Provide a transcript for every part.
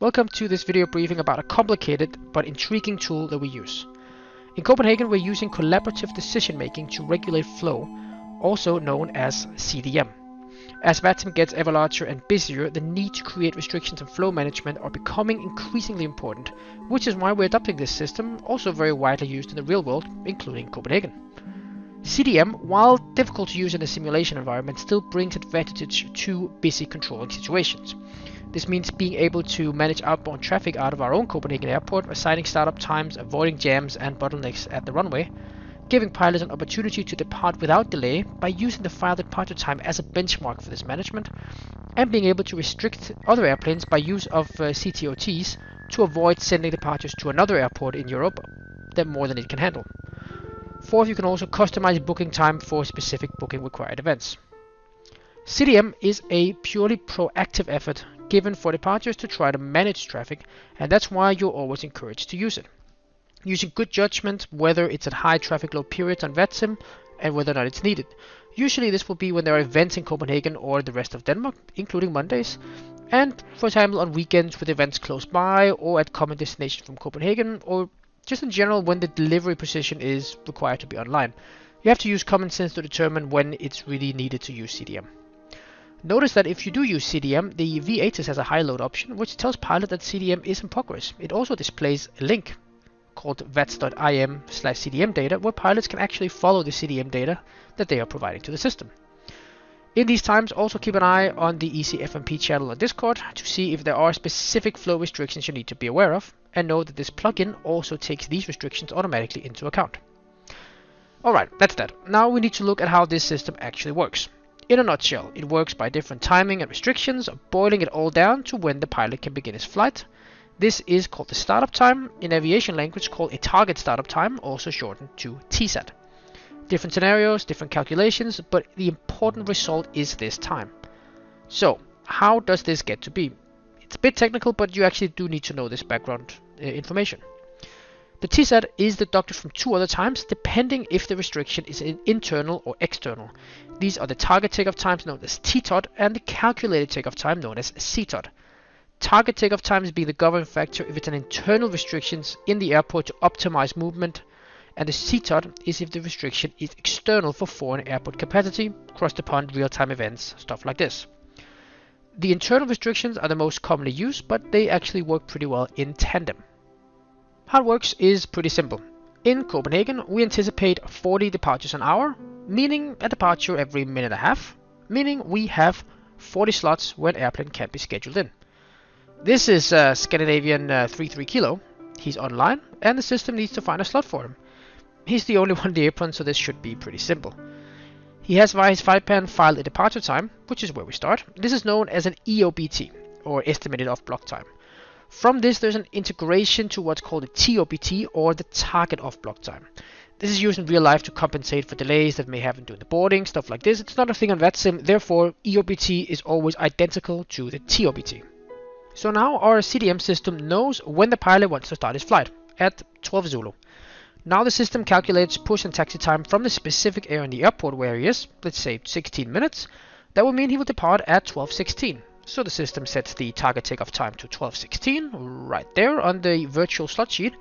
Welcome to this video briefing about a complicated but intriguing tool that we use. In Copenhagen, we're using collaborative decision making to regulate flow, also known as CDM. As VATSIM gets ever larger and busier, the need to create restrictions and flow management are becoming increasingly important, which is why we're adopting this system, also very widely used in the real world, including Copenhagen. CDM, while difficult to use in a simulation environment, still brings advantage to busy controlling situations. This means being able to manage outbound traffic out of our own Copenhagen airport, assigning startup times, avoiding jams and bottlenecks at the runway, giving pilots an opportunity to depart without delay by using the final departure time as a benchmark for this management, and being able to restrict other airplanes by use of CTOTs to avoid sending departures to another airport in Europe that more than it can handle. Fourth, you can also customize booking time for specific booking required events. CDM is a purely proactive effort given for departures to try to manage traffic, and that's why you're always encouraged to use it. Using good judgment whether it's at high traffic load periods on VATSIM and whether or not it's needed. Usually this will be when there are events in Copenhagen or the rest of Denmark, including Mondays, and for example on weekends with events close by or at common destinations from Copenhagen, or just in general when the delivery position is required to be online. You have to use common sense to determine when it's really needed to use CDM. Notice that if you do use CDM, the VHS has a high load option, which tells pilot that CDM is in progress. It also displays a link called vats.im/CDM data, where pilots can actually follow the CDM data that they are providing to the system. In these times, also keep an eye on the ECFMP channel on Discord to see if there are specific flow restrictions you need to be aware of, and know that this plugin also takes these restrictions automatically into account. Alright, that's that. Now we need to look at how this system actually works. In a nutshell, it works by different timing and restrictions, boiling it all down to when the pilot can begin his flight. This is called the startup time, in aviation language called a target startup time, also shortened to TSAT. Different scenarios, different calculations, but the important result is this time. So, how does this get to be? It's a bit technical, but you actually do need to know this background information. The TSAT is deducted from two other times, depending if the restriction is internal or external. These are the target takeoff times known as TTOT and the calculated takeoff time known as CTOT. Target takeoff time is being the governing factor if it's an internal restrictions in the airport to optimize movement, and the CTOT is if the restriction is external for foreign airport capacity, cross the pond, real-time events, stuff like this. The internal restrictions are the most commonly used, but they actually work pretty well in tandem. How it works is pretty simple. In Copenhagen, we anticipate 40 departures an hour, meaning a departure every minute and a half, meaning we have 40 slots where an airplane can be scheduled in. This is Scandinavian 33 Kilo. He's online, and the system needs to find a slot for him. He's the only one in the apron, so this should be pretty simple. He has via his flight plan filed a departure time, which is where we start. This is known as an EOBT, or estimated off-block time. From this, there's an integration to what's called a TOBT, or the target off-block time. This is used in real life to compensate for delays that may happen during the boarding, stuff like this. It's not a thing on VATSIM, therefore EOBT is always identical to the TOBT. So now our CDM system knows when the pilot wants to start his flight, at 12 Zulu. Now the system calculates push and taxi time from the specific area in the airport where he is, let's say 16 minutes. That will mean he will depart at 12:16. So the system sets the target takeoff time to 12:16, right there on the virtual slot sheet,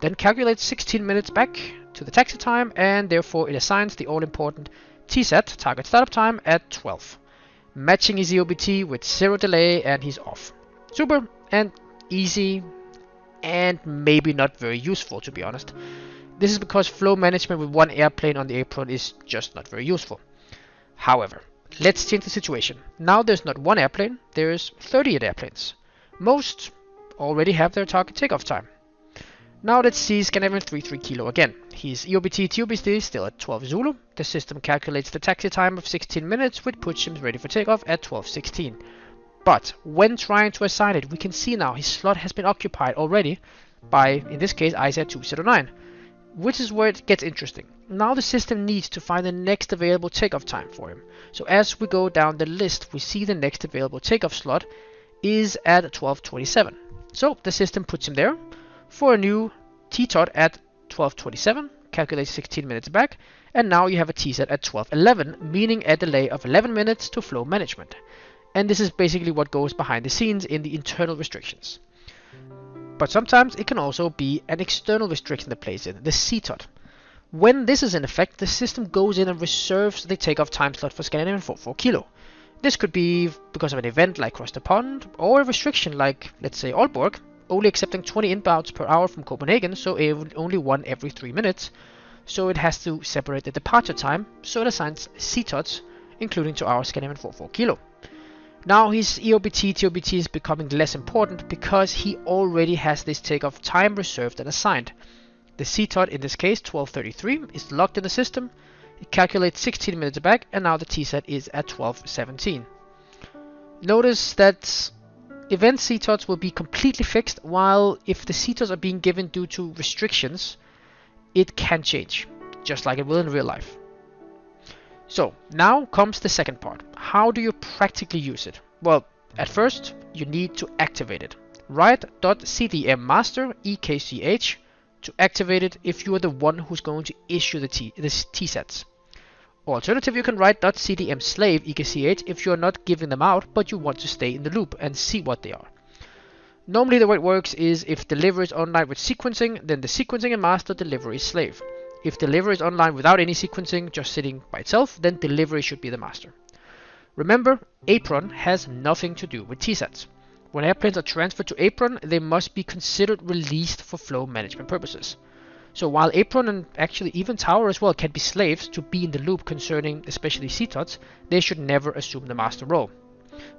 then calculates 16 minutes back to the taxi time, and therefore it assigns the all-important TSAT, target startup time, at 12. Matching his EOBT with 0 delay, and he's off. Super and easy, and maybe not very useful, to be honest. This is because flow management with one airplane on the apron is just not very useful. However, let's change the situation. Now there's not one airplane, there's 38 airplanes. Most already have their target takeoff time. Now let's see Scandinavian 33 Kilo again. His EOBT TOBT is still at 12 Zulu. The system calculates the taxi time of 16 minutes, which puts him ready for takeoff at 12:16. But when trying to assign it, we can see now his slot has been occupied already by, in this case, ISAT 209, which is where it gets interesting. Now the system needs to find the next available takeoff time for him. So as we go down the list, we see the next available takeoff slot is at 12:27. So the system puts him there for a new TTOT at 12:27, calculates 16 minutes back, and now you have a TSAT at 12:11, meaning a delay of 11 minutes to flow management. And this is basically what goes behind the scenes in the internal restrictions. But sometimes it can also be an external restriction that plays in, the CTOT. When this is in effect, the system goes in and reserves the takeoff time slot for Scandinavian 44 Kilo. This could be because of an event like Cross the Pond, or a restriction like, let's say, Aalborg, only accepting 20 inbounds per hour from Copenhagen, so only one every 3 minutes. So it has to separate the departure time, so it assigns CTOTs, including to our Scandinavian 44 Kilo. Now his EOBT, TOBT is becoming less important because he already has this takeoff time reserved and assigned. The CTOT, in this case 12:33, is locked in the system. It calculates 16 minutes back, and now the TSAT is at 12:17. Notice that event CTOTs will be completely fixed, while if the CTOTs are being given due to restrictions, it can change, just like it will in real life. So now comes the second part. How do you practically use it? Well, at first you need to activate it. Write .cdm master EKCH to activate it if you are the one who's going to issue the TSATs. Or alternative, you can write .cdm slave EKCH if you are not giving them out, but you want to stay in the loop and see what they are. Normally the way it works is if delivery is online with sequencing, then the sequencing and master, delivery is slave. If delivery is online without any sequencing, just sitting by itself, then delivery should be the master. Remember, apron has nothing to do with TSATs. When airplanes are transferred to apron, they must be considered released for flow management purposes. So while apron and actually even tower as well can be slaves to be in the loop concerning especially CTOTs, they should never assume the master role.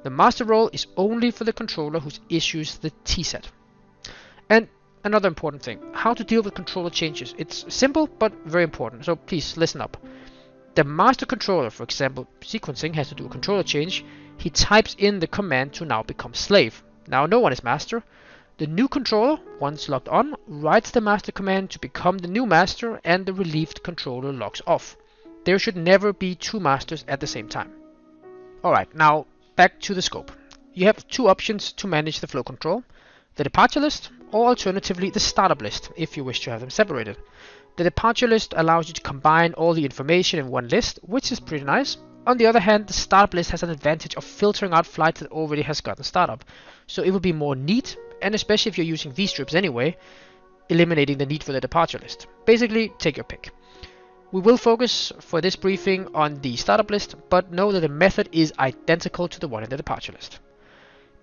The master role is only for the controller who issues the TSAT. And another important thing, how to deal with controller changes. It's simple but very important, so please listen up. The master controller, for example, sequencing has to do a controller change. He types in the command to now become slave. Now no one is master. The new controller, once logged on, writes the master command to become the new master, and the relieved controller logs off. There should never be two masters at the same time. Alright, now back to the scope. You have two options to manage the flow control: the departure list, or alternatively the startup list if you wish to have them separated. The departure list allows you to combine all the information in one list, which is pretty nice. On the other hand, the startup list has an advantage of filtering out flights that already has gotten startup, so it will be more neat, and especially if you're using V-strips anyway, eliminating the need for the departure list. Basically, take your pick. We will focus for this briefing on the startup list, but know that the method is identical to the one in the departure list.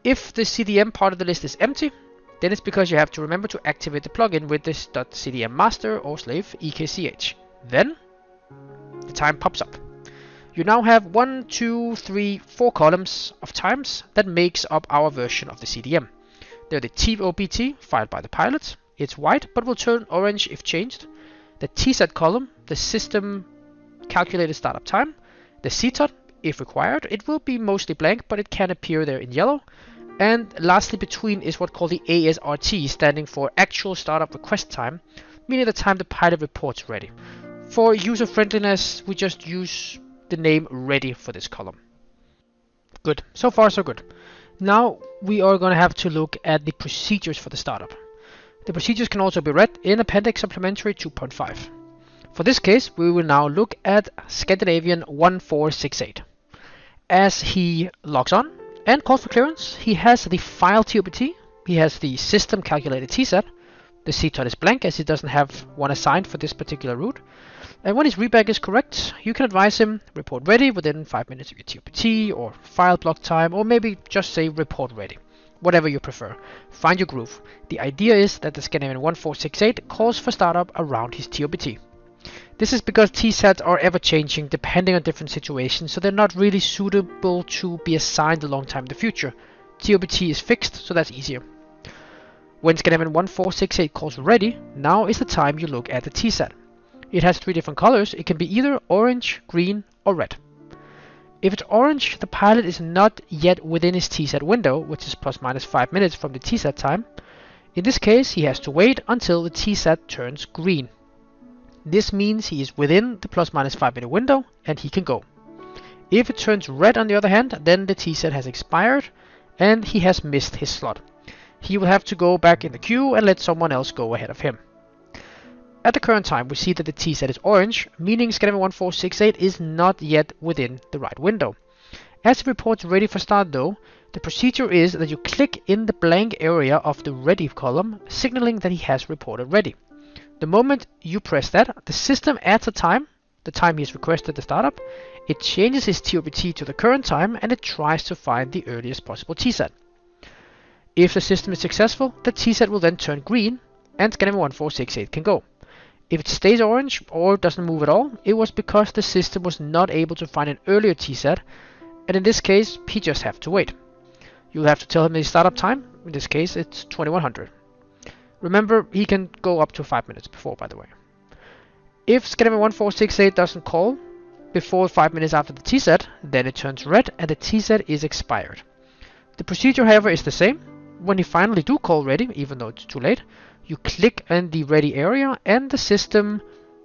If the CDM part of the list is empty, then it's because you have to remember to activate the plugin with this .cdm master or slave EKCH. Then the time pops up. You now have 1, 2, 3, 4 columns of times that makes up our version of the CDM. They're the TOBT filed by the pilot. It's white but will turn orange if changed. The TSAT column, the system calculated startup time. The CTOT, if required, it will be mostly blank, but it can appear there in yellow. And lastly, between is what called the ASRT, standing for actual startup request time, meaning the time the pilot reports ready. For user friendliness, we just use the name ready for this column. Good, so far so good. Now we are going to have to look at the procedures for the startup. The procedures can also be read in Appendix Supplementary 2.5. For this case, we will now look at Scandinavian 1468. As he logs on and calls for clearance, he has the file TOBT, he has the system calculated TSAT, the CTOT is blank as he doesn't have one assigned for this particular route, and when his readback is correct, you can advise him report ready within 5 minutes of your TOBT, or file block time, or maybe just say report ready. Whatever you prefer. Find your groove. The idea is that the Scandinavian 1468 calls for startup around his TOBT. This is because TSATs are ever changing depending on different situations, so they're not really suitable to be assigned a long time in the future. TOBT is fixed, so that's easier. When Scandinavian 1468 calls ready, now is the time you look at the TSAT. It has 3 different colors. It can be either orange, green, or red. If it's orange, the pilot is not yet within his TSAT window, which is plus minus 5 minutes from the TSAT time. In this case, he has to wait until the TSAT turns green. This means he is within the plus minus 5 minute window and he can go. If it turns red on the other hand, then the TSAT has expired and he has missed his slot. He will have to go back in the queue and let someone else go ahead of him. At the current time, we see that the TSAT is orange, meaning Scandinavian 1468 is not yet within the right window. As the report's ready for start though, the procedure is that you click in the blank area of the ready column, signaling that he has reported ready. The moment you press that, the system adds a time, the time he's requested the startup, it changes his TOBT to the current time, and it tries to find the earliest possible TSAT. If the system is successful, the TSAT will then turn green, and CDM 1468 can go. If it stays orange or doesn't move at all, it was because the system was not able to find an earlier TSAT, and in this case, he just have to wait. You'll have to tell him the startup time, in this case it's 2100. Remember, he can go up to 5 minutes before, by the way. If CDM 1468 doesn't call before 5 minutes after the TSAT, then it turns red and the TSAT is expired. The procedure, however, is the same. When you finally do call ready, even though it's too late, you click in the ready area and the system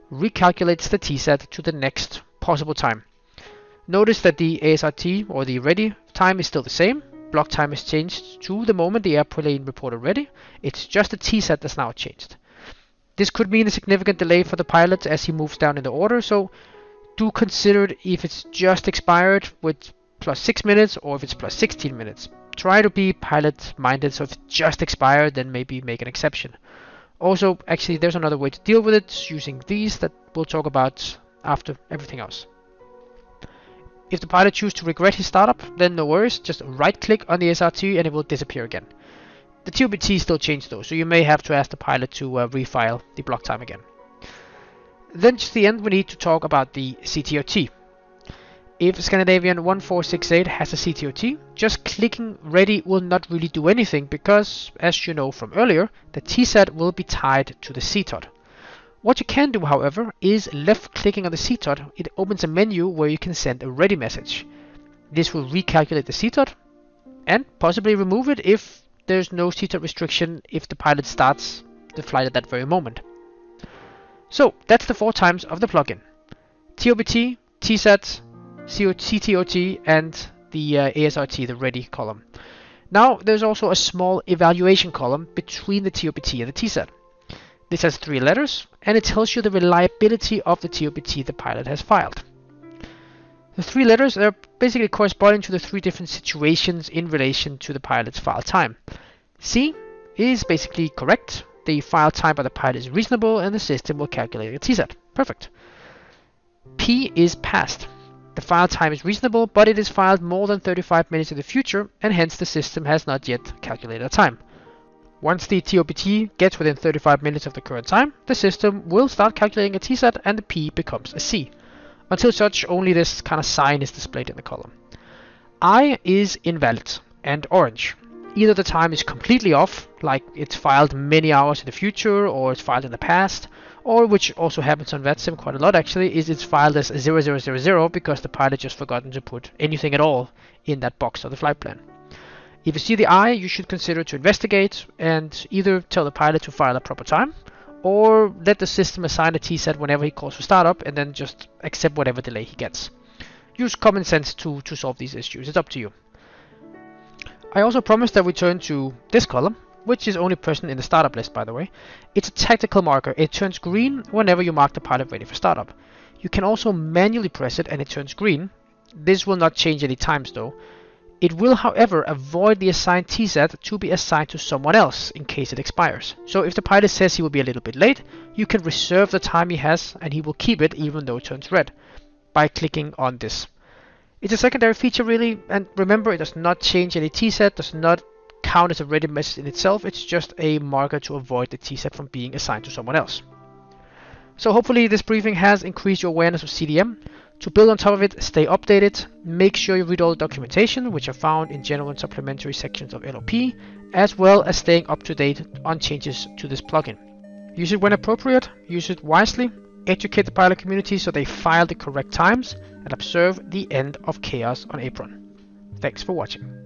recalculates the TSAT to the next possible time. Notice that the ASRT or the ready time is still the same. Block time is changed to the moment the airplane reported ready. It's just the TSAT that's now changed. This could mean a significant delay for the pilot as he moves down in the order, so do consider it if it's just expired with plus 6 minutes or if it's plus 16 minutes. Try to be pilot minded, so if it's just expired, then maybe make an exception. Also, actually, there's another way to deal with it using these that we'll talk about after everything else. If the pilot chooses to regret his startup, then no worries, just right click on the SRT and it will disappear again. The TOBT still changed though, so you may have to ask the pilot to refile the block time again. Then just the end, we need to talk about the CTOT. If Scandinavian 1468 has a CTOT, just clicking ready will not really do anything because, as you know from earlier, the TSAT will be tied to the CTOT. What you can do, however, is left clicking on the CTOT. It opens a menu where you can send a ready message. This will recalculate the CTOT and possibly remove it if there's no CTOT restriction if the pilot starts the flight at that very moment. So that's the 4 times of the plugin: TOBT, TSAT, CTOT, and the ASRT, the ready column. Now there's also a small evaluation column between the TOBT and the TSAT. This has 3 letters, and it tells you the reliability of the TOBT the pilot has filed. The 3 letters are basically corresponding to the 3 different situations in relation to the pilot's file time. C is basically correct. The file time by the pilot is reasonable, and the system will calculate a TSAT. Perfect. P is passed. The file time is reasonable, but it is filed more than 35 minutes in the future, and hence the system has not yet calculated a time. Once the TOBT gets within 35 minutes of the current time, the system will start calculating a TSAT and the P becomes a C. Until such, only this kind of sign is displayed in the column. I is invalid and orange. Either the time is completely off, like it's filed many hours in the future or it's filed in the past, or which also happens on VATSIM quite a lot actually, is it's filed as 0000 because the pilot just forgotten to put anything at all in that box of the flight plan. If you see the I, you should consider to investigate and either tell the pilot to file a proper time or let the system assign a TSAT whenever he calls for startup and then just accept whatever delay he gets. Use common sense to solve these issues, it's up to you. I also promised that we turn to this column, which is only present in the startup list by the way. It's a tactical marker, it turns green whenever you mark the pilot ready for startup. You can also manually press it and it turns green. This will not change any times though. It will, however, avoid the assigned TSAT to be assigned to someone else in case it expires. So if the pilot says he will be a little bit late, you can reserve the time he has and he will keep it even though it turns red by clicking on this. It's a secondary feature really, and remember it does not change any TSAT, does not count as a ready message in itself, it's just a marker to avoid the TSAT from being assigned to someone else. So hopefully this briefing has increased your awareness of CDM. To build on top of it, stay updated, make sure you read all the documentation which are found in general and supplementary sections of LOP, as well as staying up to date on changes to this plugin. Use it when appropriate, use it wisely, educate the pilot community so they file the correct times, and observe the end of chaos on Apron. Thanks for watching.